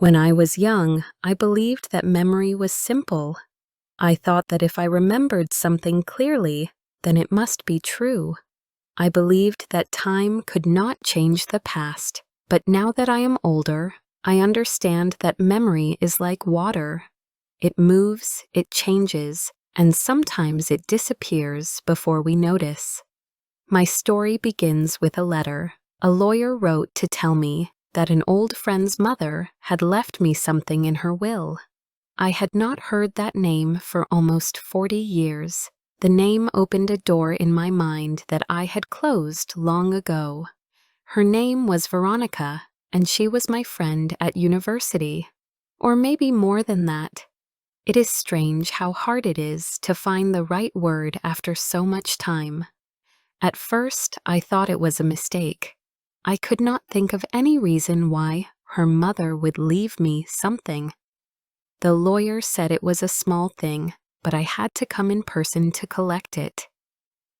When I was young, I believed that memory was simple. I thought that if I remembered something clearly, then it must be true. I believed that time could not change the past, but now that I am older, I understand that memory is like water. It moves, it changes, and sometimes it disappears before we notice. My story begins with a letter. A lawyer wrote to tell me that an old friend's mother had left me something in her will. I had not heard that name for almost 40 years. The name opened a door in my mind that I had closed long ago. Her name was Veronica, and she was my friend at university. Or maybe more than that. It is strange how hard it is to find the right word after so much time. At first, I thought it was a mistake. I could not think of any reason why her mother would leave me something. The lawyer said it was a small thing, but I had to come in person to collect it.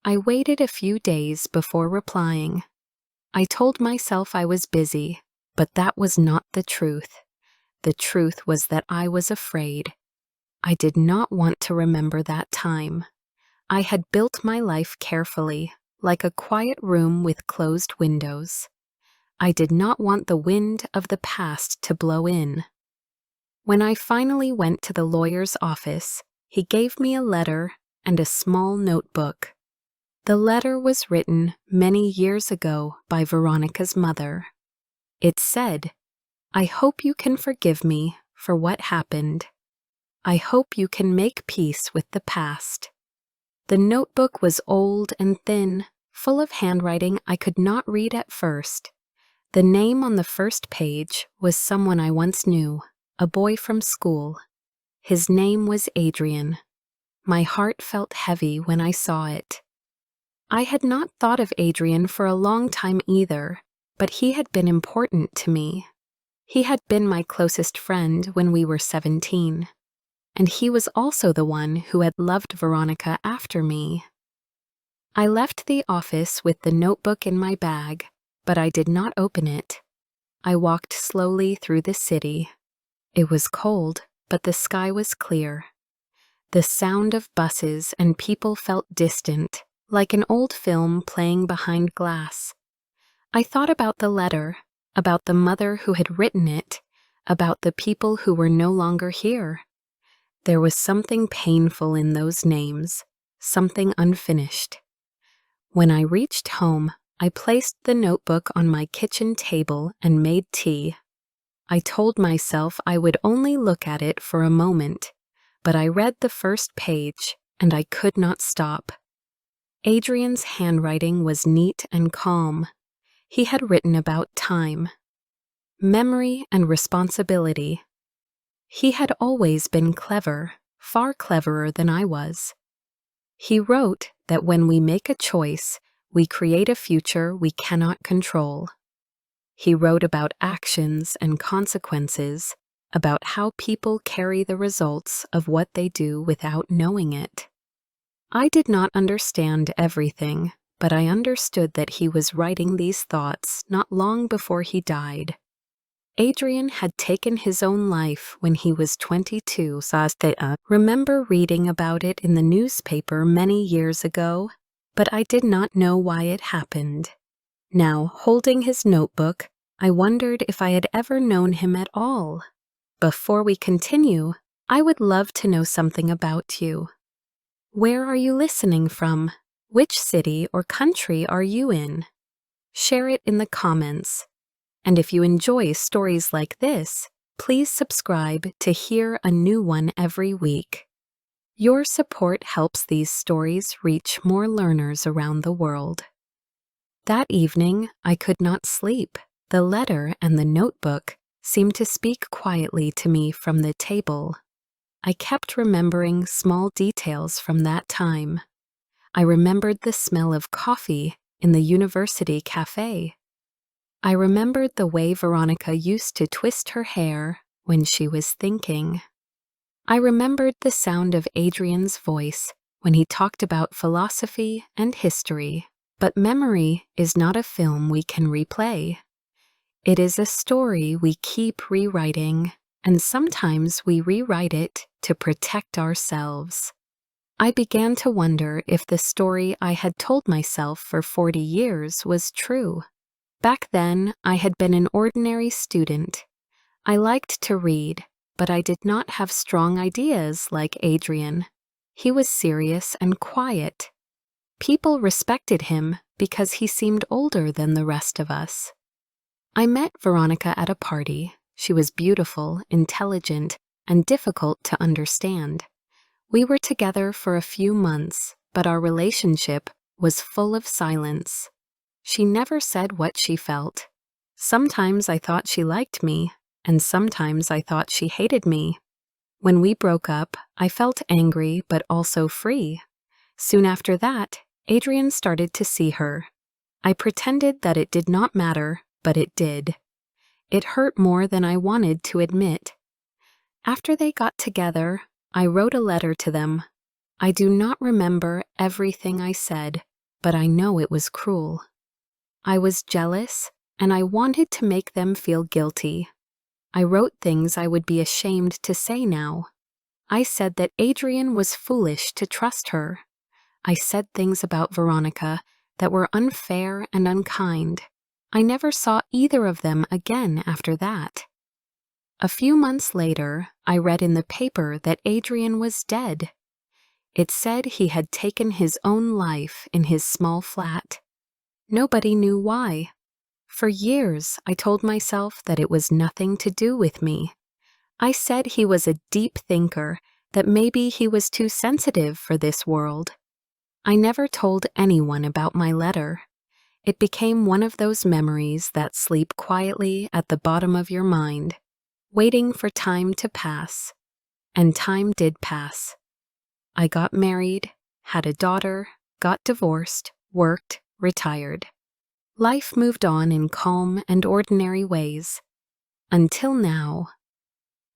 I waited a few days before replying. I told myself I was busy, but that was not the truth. The truth was that I was afraid. I did not want to remember that time. I had built my life carefully, like a quiet room with closed windows. I did not want the wind of the past to blow in. When I finally went to the lawyer's office, he gave me a letter and a small notebook. The letter was written many years ago by Veronica's mother. It said, "I hope you can forgive me for what happened. I hope you can make peace with the past." The notebook was old and thin, full of handwriting I could not read at first. The name on the first page was someone I once knew, a boy from school. His name was Adrian. My heart felt heavy when I saw it. I had not thought of Adrian for a long time either, but he had been important to me. He had been my closest friend when we were 17. And he was also the one who had loved Veronica after me. I left the office with the notebook in my bag, but I did not open it. I walked slowly through the city. It was cold, but the sky was clear. The sound of buses and people felt distant, like an old film playing behind glass. I thought about the letter, about the mother who had written it, about the people who were no longer here. There was something painful in those names, something unfinished. When I reached home, I placed the notebook on my kitchen table and made tea. I told myself I would only look at it for a moment, but I read the first page and I could not stop. Adrian's handwriting was neat and calm. He had written about time, memory, and responsibility. He had always been clever, far cleverer than I was. He wrote that when we make a choice, we create a future we cannot control. He wrote about actions and consequences, about how people carry the results of what they do without knowing it. I did not understand everything, but I understood that he was writing these thoughts not long before he died. Adrian had taken his own life when he was 22. Remember reading about it in the newspaper many years ago, but I did not know why it happened. Now, holding his notebook, I wondered if I had ever known him at all. Before we continue, I would love to know something about you. Where are you listening from? Which city or country are you in? Share it in the comments. And if you enjoy stories like this, please subscribe to hear a new one every week. Your support helps these stories reach more learners around the world. That evening, I could not sleep. The letter and the notebook seemed to speak quietly to me from the table. I kept remembering small details from that time. I remembered the smell of coffee in the university cafe. I remembered the way Veronica used to twist her hair when she was thinking. I remembered the sound of Adrian's voice when he talked about philosophy and history. But memory is not a film we can replay. It is a story we keep rewriting, and sometimes we rewrite it to protect ourselves. I began to wonder if the story I had told myself for 40 years was true. Back then, I had been an ordinary student. I liked to read, but I did not have strong ideas like Adrian. He was serious and quiet. People respected him because he seemed older than the rest of us. I met Veronica at a party. She was beautiful, intelligent, and difficult to understand. We were together for a few months, but our relationship was full of silence. She never said what she felt. Sometimes I thought she liked me, and sometimes I thought she hated me. When we broke up, I felt angry but also free. Soon after that, Adrian started to see her. I pretended that it did not matter, but it did. It hurt more than I wanted to admit. After they got together, I wrote a letter to them. I do not remember everything I said, but I know it was cruel. I was jealous, and I wanted to make them feel guilty. I wrote things I would be ashamed to say now. I said that Adrian was foolish to trust her. I said things about Veronica that were unfair and unkind. I never saw either of them again after that. A few months later, I read in the paper that Adrian was dead. It said he had taken his own life in his small flat. Nobody knew why. For years, I told myself that it was nothing to do with me. I said he was a deep thinker, that maybe he was too sensitive for this world. I never told anyone about my letter. It became one of those memories that sleep quietly at the bottom of your mind, waiting for time to pass. And time did pass. I got married, had a daughter, got divorced, worked, retired. Life moved on in calm and ordinary ways. Until now.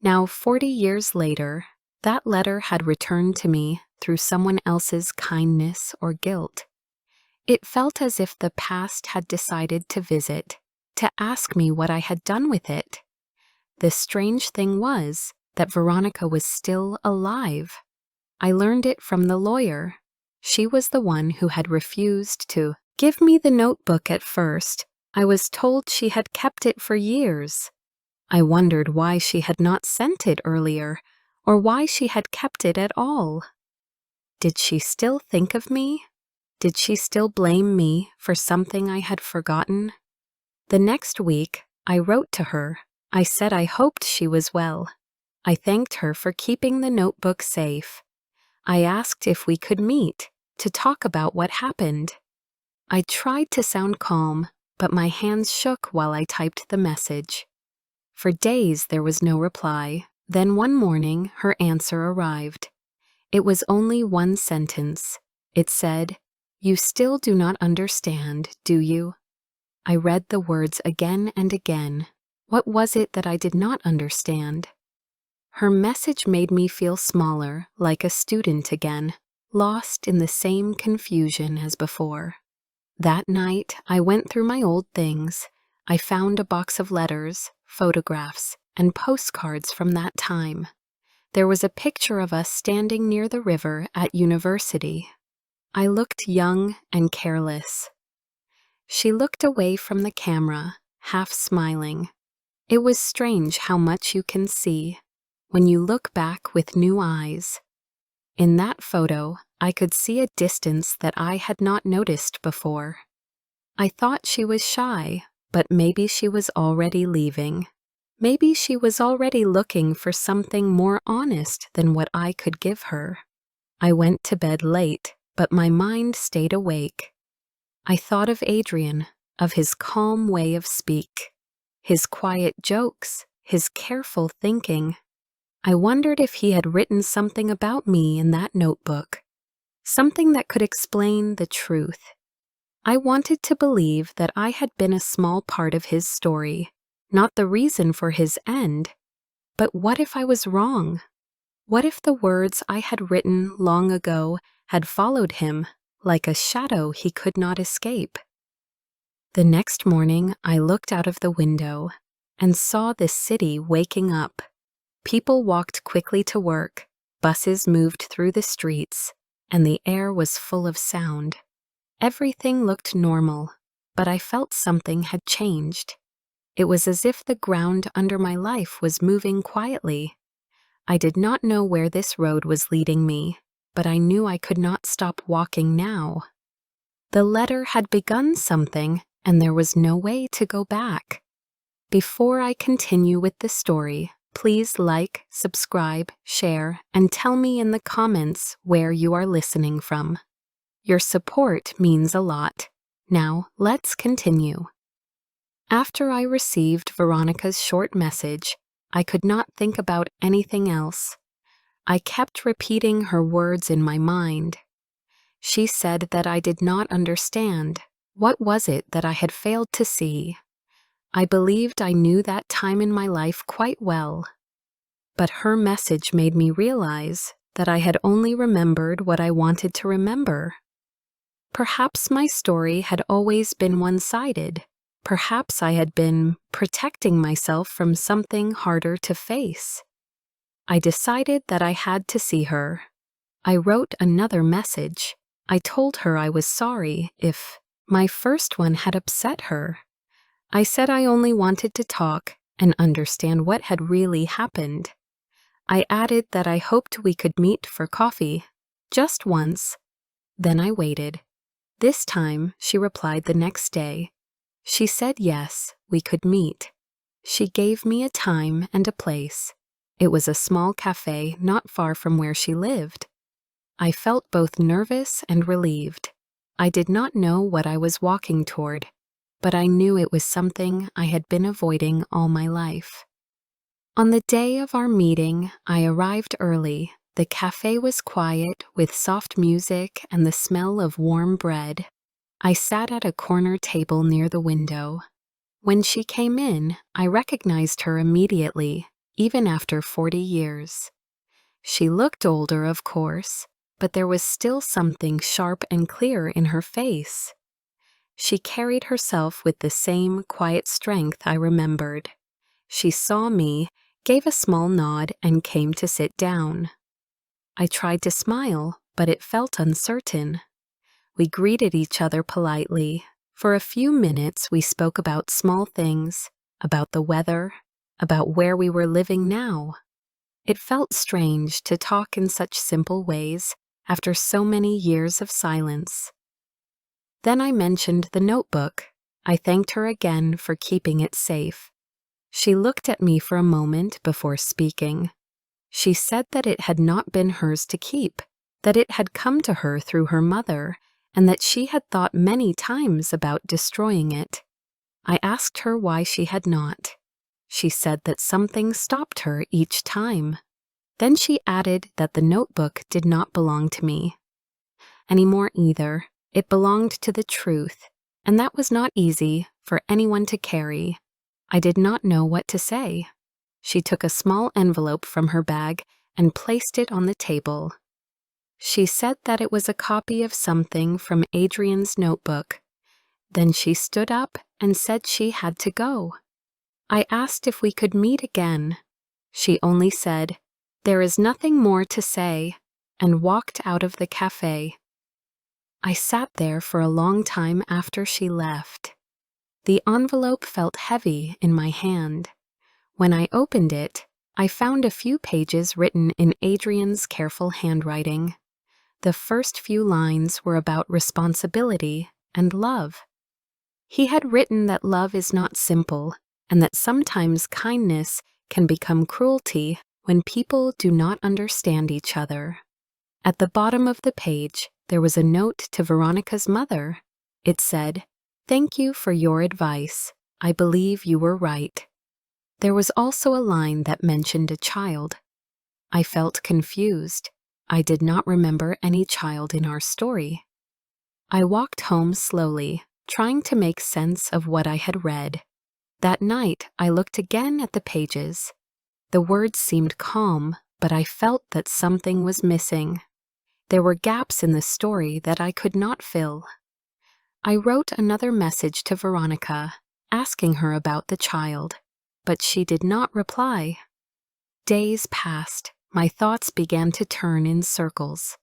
Now, 40 years later, that letter had returned to me through someone else's kindness or guilt. It felt as if the past had decided to visit, to ask me what I had done with it. The strange thing was that Veronica was still alive. I learned it from the lawyer. She was the one who had refused to give me the notebook at first. I was told she had kept it for years. I wondered why she had not sent it earlier, or why she had kept it at all. Did she still think of me? Did she still blame me for something I had forgotten? The next week, I wrote to her. I said I hoped she was well. I thanked her for keeping the notebook safe. I asked if we could meet to talk about what happened. I tried to sound calm, but my hands shook while I typed the message. For days there was no reply. Then one morning, her answer arrived. It was only one sentence. It said, "You still do not understand, do you?" I read the words again and again. What was it that I did not understand? Her message made me feel smaller, like a student again, lost in the same confusion as before. That night, I went through my old things. I found a box of letters, photographs, and postcards from that time. There was a picture of us standing near the river at university. I looked young and careless. She looked away from the camera, half smiling. It was strange how much you can see when you look back with new eyes. In that photo, I could see a distance that I had not noticed before. I thought she was shy, but maybe she was already leaving. Maybe she was already looking for something more honest than what I could give her. I went to bed late, but my mind stayed awake. I thought of Adrian, of his calm way of speak, his quiet jokes, his careful thinking. I wondered if he had written something about me in that notebook, something that could explain the truth. I wanted to believe that I had been a small part of his story, not the reason for his end. But what if I was wrong? What if the words I had written long ago had followed him like a shadow he could not escape? The next morning, I looked out of the window and saw the city waking up. People walked quickly to work, buses moved through the streets, and the air was full of sound. Everything looked normal, but I felt something had changed. It was as if the ground under my life was moving quietly. I did not know where this road was leading me, but I knew I could not stop walking now. The letter had begun something, and there was no way to go back. Before I continue with the story, please like, subscribe, share, and tell me in the comments where you are listening from. Your support means a lot. Now, let's continue. After I received Veronica's short message, I could not think about anything else. I kept repeating her words in my mind. She said that I did not understand. What was it that I had failed to see? I believed I knew that time in my life quite well. But her message made me realize that I had only remembered what I wanted to remember. Perhaps my story had always been one-sided. Perhaps I had been protecting myself from something harder to face. I decided that I had to see her. I wrote another message. I told her I was sorry if my first one had upset her. I said I only wanted to talk and understand what had really happened. I added that I hoped we could meet for coffee, just once. Then I waited. This time, she replied the next day. She said yes, we could meet. She gave me a time and a place. It was a small cafe not far from where she lived. I felt both nervous and relieved. I did not know what I was walking toward, but I knew it was something I had been avoiding all my life. On the day of our meeting, I arrived early. The cafe was quiet, with soft music and the smell of warm bread. I sat at a corner table near the window. When she came in, I recognized her immediately, even after 40 years. She looked older, of course, but there was still something sharp and clear in her face. She carried herself with the same quiet strength I remembered. She saw me, gave a small nod, and came to sit down. I tried to smile, but it felt uncertain. We greeted each other politely. For a few minutes, we spoke about small things, about the weather, about where we were living now. It felt strange to talk in such simple ways after so many years of silence. Then I mentioned the notebook. I thanked her again for keeping it safe. She looked at me for a moment before speaking. She said that it had not been hers to keep, that it had come to her through her mother, and that she had thought many times about destroying it. I asked her why she had not. She said that something stopped her each time. Then she added that the notebook did not belong to me anymore either. It belonged to the truth, and that was not easy for anyone to carry. I did not know what to say. She took a small envelope from her bag and placed it on the table. She said that it was a copy of something from Adrian's notebook. Then she stood up and said she had to go. I asked if we could meet again. She only said, "There is nothing more to say," and walked out of the cafe. I sat there for a long time after she left. The envelope felt heavy in my hand. When I opened it, I found a few pages written in Adrian's careful handwriting. The first few lines were about responsibility and love. He had written that love is not simple, and that sometimes kindness can become cruelty when people do not understand each other. At the bottom of the page, there was a note to Veronica's mother. It said, "Thank you for your advice. I believe you were right." There was also a line that mentioned a child. I felt confused. I did not remember any child in our story. I walked home slowly, trying to make sense of what I had read. That night, I looked again at the pages. The words seemed calm, but I felt that something was missing. There were gaps in the story that I could not fill. I wrote another message to Veronica, asking her about the child, but she did not reply. Days passed. My thoughts began to turn in circles.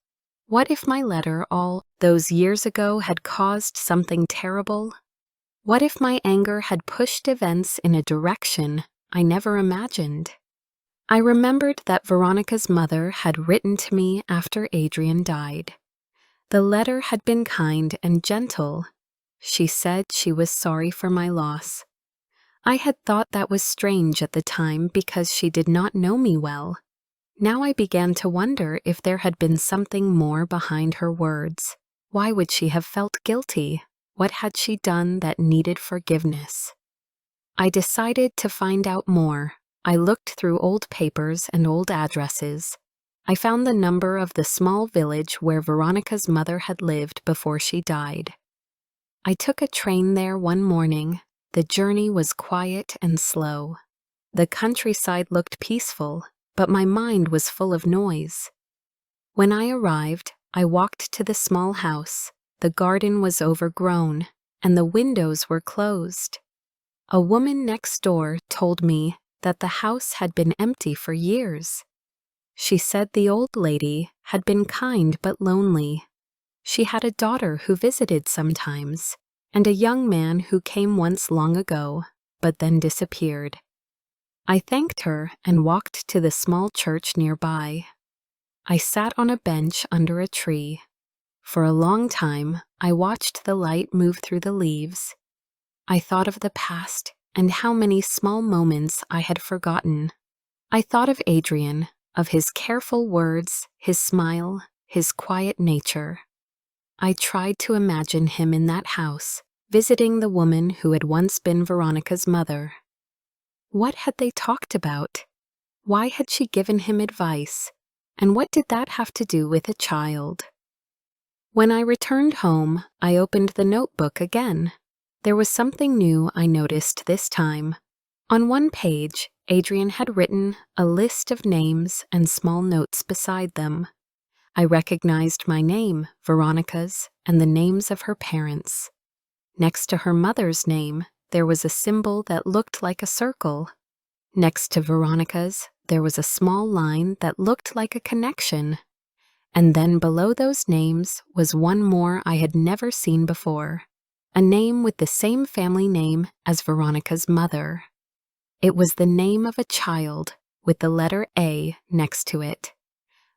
What if my letter all those years ago had caused something terrible? What if my anger had pushed events in a direction I never imagined? I remembered that Veronica's mother had written to me after Adrian died. The letter had been kind and gentle. She said she was sorry for my loss. I had thought that was strange at the time because she did not know me well. Now I began to wonder if there had been something more behind her words. Why would she have felt guilty? What had she done that needed forgiveness? I decided to find out more. I looked through old papers and old addresses. I found the number of the small village where Veronica's mother had lived before she died. I took a train there one morning. The journey was quiet and slow. The countryside looked peaceful, but my mind was full of noise. When I arrived, I walked to the small house. The garden was overgrown, and the windows were closed. A woman next door told me that the house had been empty for years. She said the old lady had been kind but lonely. She had a daughter who visited sometimes, and a young man who came once long ago, but then disappeared. I thanked her and walked to the small church nearby. I sat on a bench under a tree. For a long time, I watched the light move through the leaves. I thought of the past and how many small moments I had forgotten. I thought of Adrian, of his careful words, his smile, his quiet nature. I tried to imagine him in that house, visiting the woman who had once been Veronica's mother. What had they talked about? Why had she given him advice? And what did that have to do with a child? When I returned home, I opened the notebook again. There was something new I noticed this time. On one page, Adrian had written a list of names and small notes beside them. I recognized my name, Veronica's, and the names of her parents. Next to her mother's name, there was a symbol that looked like a circle. Next to Veronica's, there was a small line that looked like a connection. And then below those names was one more I had never seen before, a name with the same family name as Veronica's mother. It was the name of a child with the letter A next to it.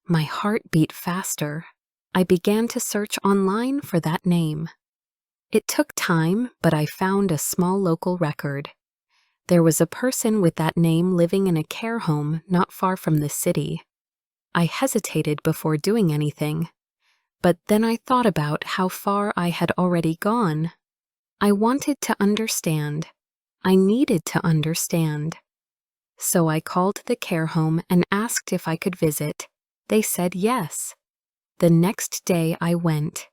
My heart beat faster. I began to search online for that name. It took time, but I found a small local record. There was a person with that name living in a care home not far from the city. I hesitated before doing anything, but then I thought about how far I had already gone. I wanted to understand. I needed to understand. So I called the care home and asked if I could visit. They said yes. The next day I went.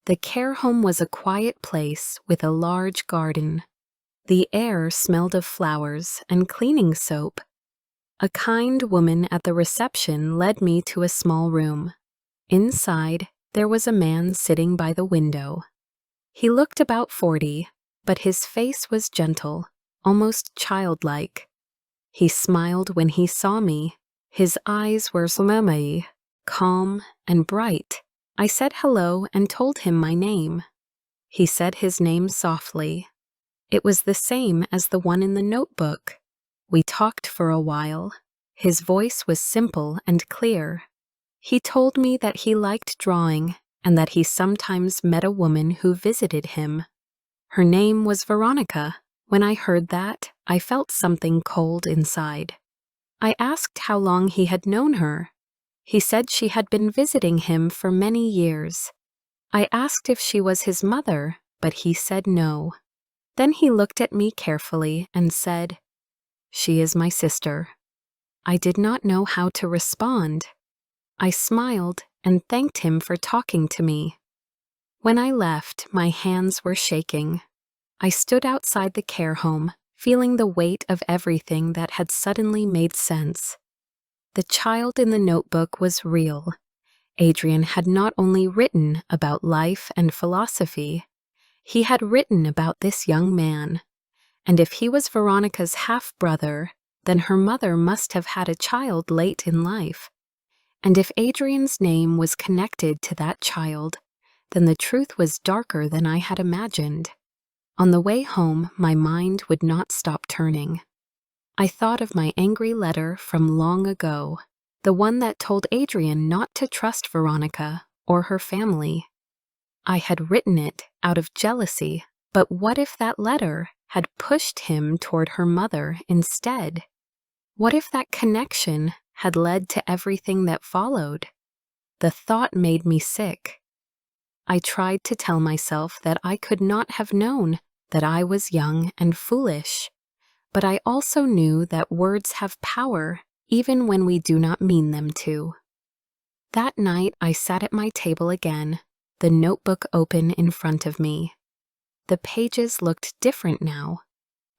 The care home was a quiet place with a large garden. The air smelled of flowers and cleaning soap. A kind woman at the reception led me to a small room. Inside, there was a man sitting by the window. He looked about 40, but his face was gentle, almost childlike. He smiled when he saw me. His eyes were calm and bright. I said hello and told him my name. He said his name softly. It was the same as the one in the notebook. We talked for a while. His voice was simple and clear. He told me that he liked drawing and that he sometimes met a woman who visited him. Her name was Veronica. When I heard that, I felt something cold inside. I asked how long he had known her. He said she had been visiting him for many years. I asked if she was his mother, but he said no. Then he looked at me carefully and said, "She is my sister." I did not know how to respond. I smiled and thanked him for talking to me. When I left, my hands were shaking. I stood outside the care home, feeling the weight of everything that had suddenly made sense. The child in the notebook was real. Adrian had not only written about life and philosophy, He had written about this young man, and if he was Veronica's half-brother, then her mother must have had a child late in life. And if Adrian's name was connected to that child, then the truth was darker than I had imagined. On the way home, my mind would not stop turning. I thought of my angry letter from long ago, the one that told Adrian not to trust Veronica or her family. I had written it out of jealousy, but what if that letter had pushed him toward her mother instead? What if that connection had led to everything that followed? The thought made me sick. I tried to tell myself that I could not have known, that I was young and foolish. But I also knew that words have power even when we do not mean them to. That night I sat at my table again, the notebook open in front of me. The pages looked different now.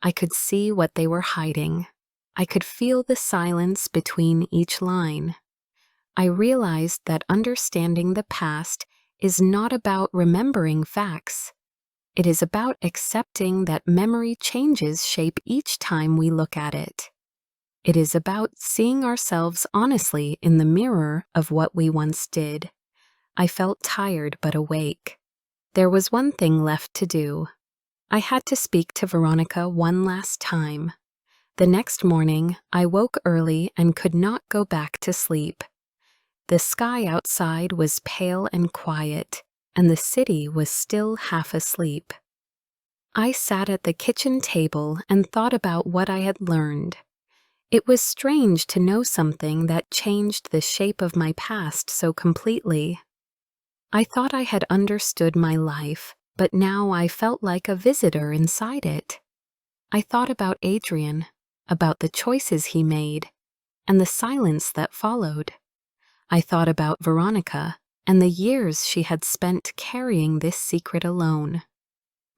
I could see what they were hiding. I could feel the silence between each line. I realized that understanding the past is not about remembering facts. It is about accepting that memory changes shape each time we look at it. It is about seeing ourselves honestly in the mirror of what we once did. I felt tired but awake. There was one thing left to do. I had to speak to Veronica one last time. The next morning, I woke early and could not go back to sleep. The sky outside was pale and quiet, and the city was still half asleep. I sat at the kitchen table and thought about what I had learned. It was strange to know something that changed the shape of my past so completely. I thought I had understood my life, but now I felt like a visitor inside it. I thought about Adrian, about the choices he made, and the silence that followed. I thought about Veronica and the years she had spent carrying this secret alone.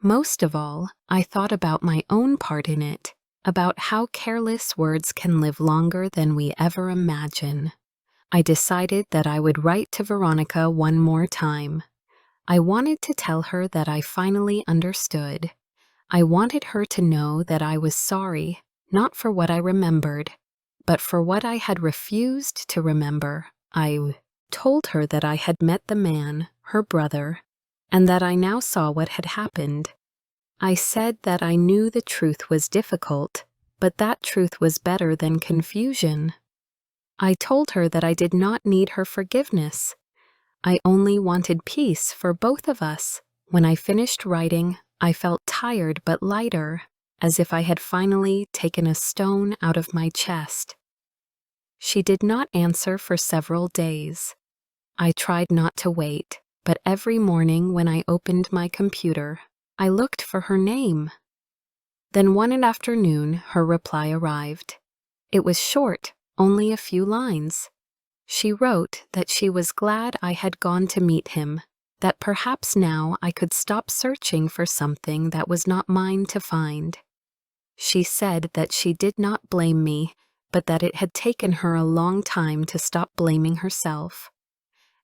Most of all, I thought about my own part in it, about how careless words can live longer than we ever imagine. I decided that I would write to Veronica one more time. I wanted to tell her that I finally understood. I wanted her to know that I was sorry, not for what I remembered, but for what I had refused to remember. I told her that I had met the man, her brother, and that I now saw what had happened. I said that I knew the truth was difficult, but that truth was better than confusion. I told her that I did not need her forgiveness. I only wanted peace for both of us. When I finished writing, I felt tired but lighter, as if I had finally taken a stone out of my chest. She did not answer for several days. I tried not to wait, but every morning when I opened my computer, I looked for her name. Then one afternoon, her reply arrived. It was short, only a few lines. She wrote that she was glad I had gone to meet him, that perhaps now I could stop searching for something that was not mine to find. She said that she did not blame me, but that it had taken her a long time to stop blaming herself.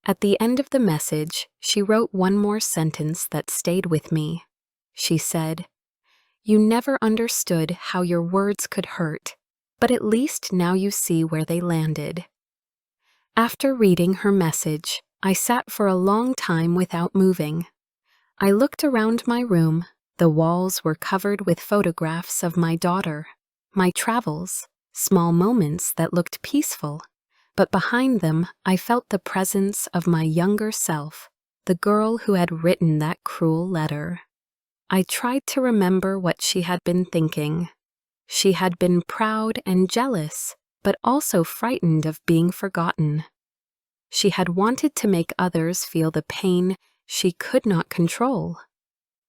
At the end of the message, she wrote one more sentence that stayed with me. She said, "You never understood how your words could hurt, but at least now you see where they landed." After reading her message, I sat for a long time without moving. I looked around my room. The walls were covered with photographs of my daughter, my travels, small moments that looked peaceful, but behind them I felt the presence of my younger self, the girl who had written that cruel letter. I tried to remember what she had been thinking. She had been proud and jealous, but also frightened of being forgotten. She had wanted to make others feel the pain she could not control.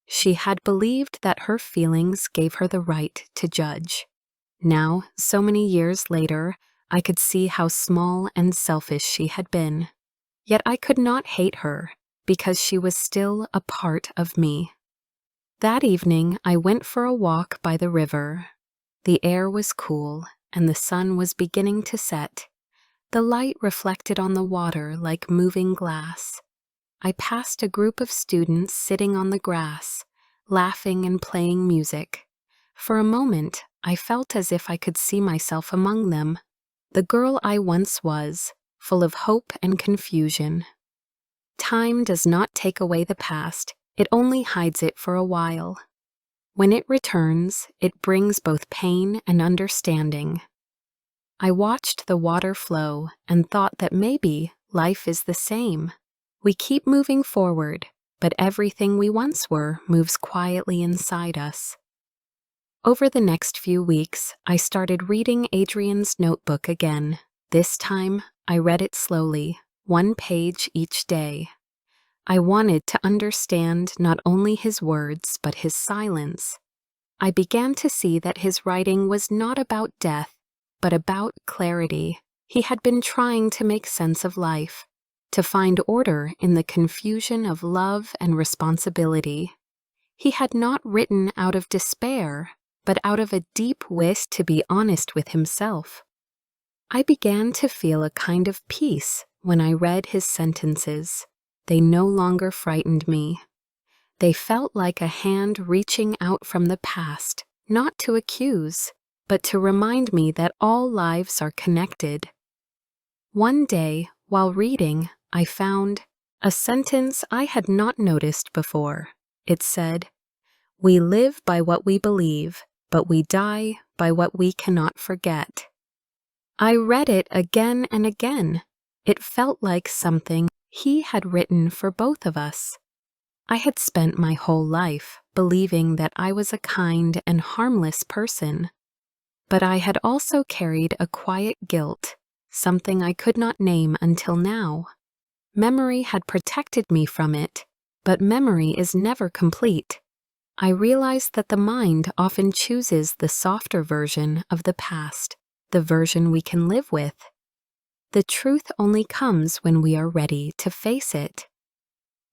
She had believed that her feelings gave her the right to judge. Now, so many years later, I could see how small and selfish she had been. Yet I could not hate her, because she was still a part of me. That evening, I went for a walk by the river. The air was cool, and the sun was beginning to set. The light reflected on the water like moving glass. I passed a group of students sitting on the grass. laughing and playing music. For a moment, I felt as if I could see myself among them, the girl I once was, full of hope and confusion. Time does not take away the past, it only hides it for a while. When it returns, it brings both pain and understanding. I watched the water flow and thought that maybe life is the same. We keep moving forward, but everything we once were moves quietly inside us. Over the next few weeks, I started reading Adrian's notebook again. This time, I read it slowly, one page each day. I wanted to understand not only his words, but his silence. I began to see that his writing was not about death, but about clarity. He had been trying to make sense of life, to find order in the confusion of love and responsibility. He had not written out of despair, but out of a deep wish to be honest with himself. I began to feel a kind of peace when I read his sentences. They no longer frightened me. They felt like a hand reaching out from the past, not to accuse, but to remind me that all lives are connected. One day, while reading, I found a sentence I had not noticed before. It said, "We live by what we believe, but we die by what we cannot forget." I read it again and again. It felt like something he had written for both of us. I had spent my whole life believing that I was a kind and harmless person, but I had also carried a quiet guilt, something I could not name until now. Memory had protected me from it, but memory is never complete. I realized that the mind often chooses the softer version of the past, the version we can live with. The truth only comes when we are ready to face it.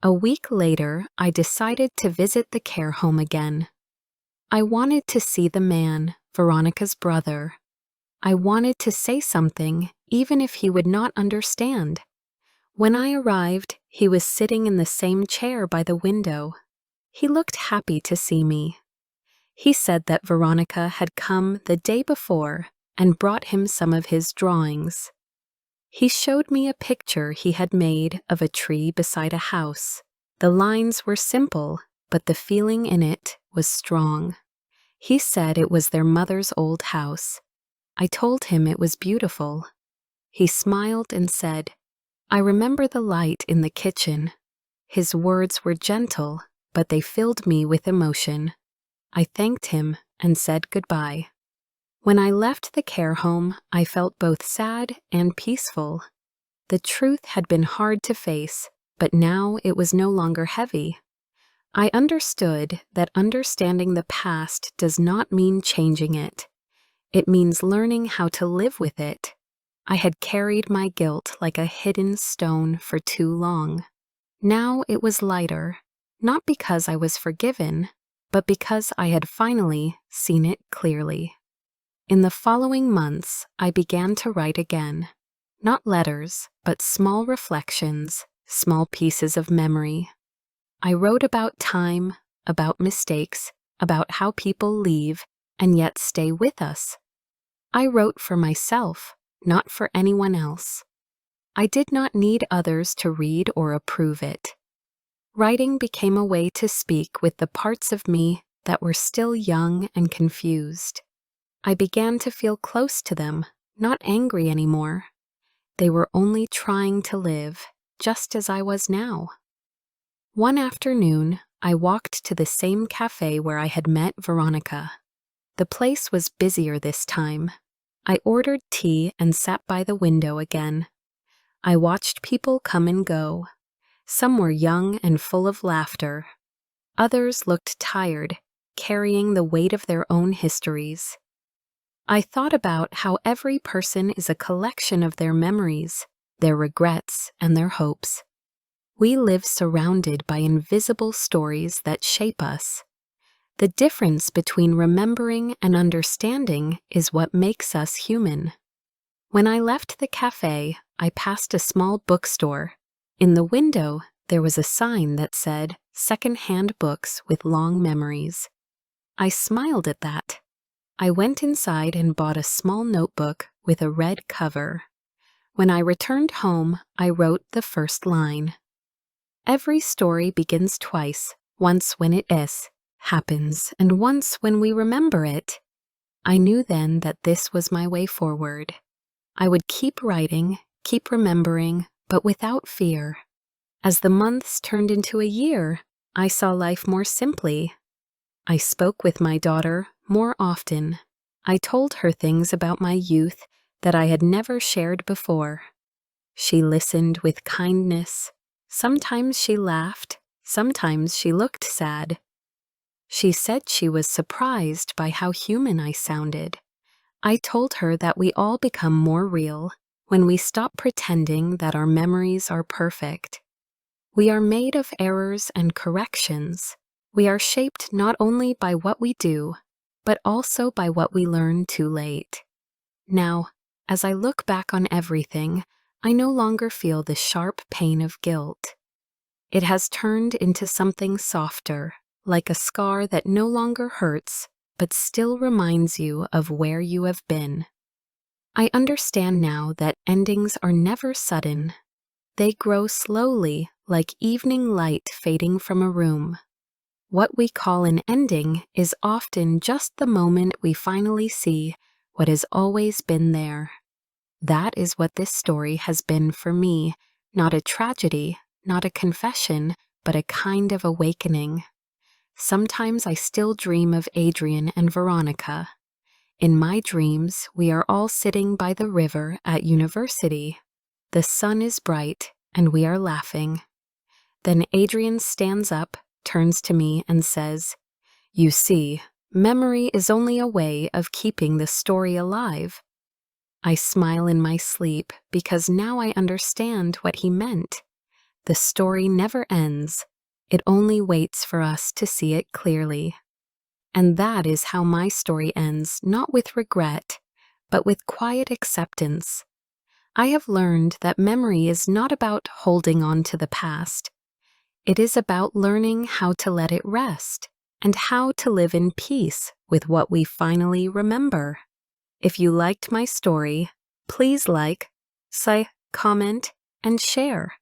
A week later, I decided to visit the care home again. I wanted to see the man, Veronica's brother. I wanted to say something, even if he would not understand. When I arrived, he was sitting in the same chair by the window. He looked happy to see me. He said that Veronica had come the day before and brought him some of his drawings. He showed me a picture he had made of a tree beside a house. The lines were simple, but the feeling in it was strong. He said it was their mother's old house. I told him it was beautiful. He smiled and said, "I remember the light in the kitchen." His words were gentle, but they filled me with emotion. I thanked him and said goodbye. When I left the care home, I felt both sad and peaceful. The truth had been hard to face, but now it was no longer heavy. I understood that understanding the past does not mean changing it. It means learning how to live with it. I had carried my guilt like a hidden stone for too long. Now it was lighter, not because I was forgiven, but because I had finally seen it clearly. In the following months, I began to write again. Not letters, but small reflections, small pieces of memory. I wrote about time, about mistakes, about how people leave and yet stay with us. I wrote for myself, not for anyone else. I did not need others to read or approve it. Writing became a way to speak with the parts of me that were still young and confused. I began to feel close to them, not angry anymore. They were only trying to live, just as I was now. One afternoon, I walked to the same cafe where I had met Veronica. The place was busier this time. I ordered tea and sat by the window again. I watched people come and go. Some were young and full of laughter. Others looked tired, carrying the weight of their own histories. I thought about how every person is a collection of their memories, their regrets, and their hopes. We live surrounded by invisible stories that shape us. The difference between remembering and understanding is what makes us human. When I left the cafe, I passed a small bookstore. In the window, there was a sign that said, second-hand books with long memories. I smiled at that. I went inside and bought a small notebook with a red cover. When I returned home, I wrote the first line. Every story begins twice, once when it happens, and once when we remember it. I knew then that this was my way forward. I would keep writing, keep remembering, but without fear. As the months turned into a year, I saw life more simply. I spoke with my daughter more often. I told her things about my youth that I had never shared before. She listened with kindness. Sometimes she laughed, sometimes she looked sad. She said she was surprised by how human I sounded. I told her that we all become more real when we stop pretending that our memories are perfect. We are made of errors and corrections. We are shaped not only by what we do, but also by what we learn too late. Now, as I look back on everything, I no longer feel the sharp pain of guilt. It has turned into something softer, like a scar that no longer hurts, but still reminds you of where you have been. I understand now that endings are never sudden. They grow slowly, like evening light fading from a room. What we call an ending is often just the moment we finally see what has always been there. That is what this story has been for me, not a tragedy, not a confession, but a kind of awakening. Sometimes I still dream of Adrian and Veronica. In my dreams, we are all sitting by the river at university. The sun is bright, and we are laughing. Then Adrian stands up, turns to me, and says, "You see, memory is only a way of keeping the story alive." I smile in my sleep because now I understand what he meant. The story never ends. It only waits for us to see it clearly. And that is how my story ends, not with regret, but with quiet acceptance. I have learned that memory is not about holding on to the past. It is about learning how to let it rest and how to live in peace with what we finally remember. If you liked my story, please like, comment, and share.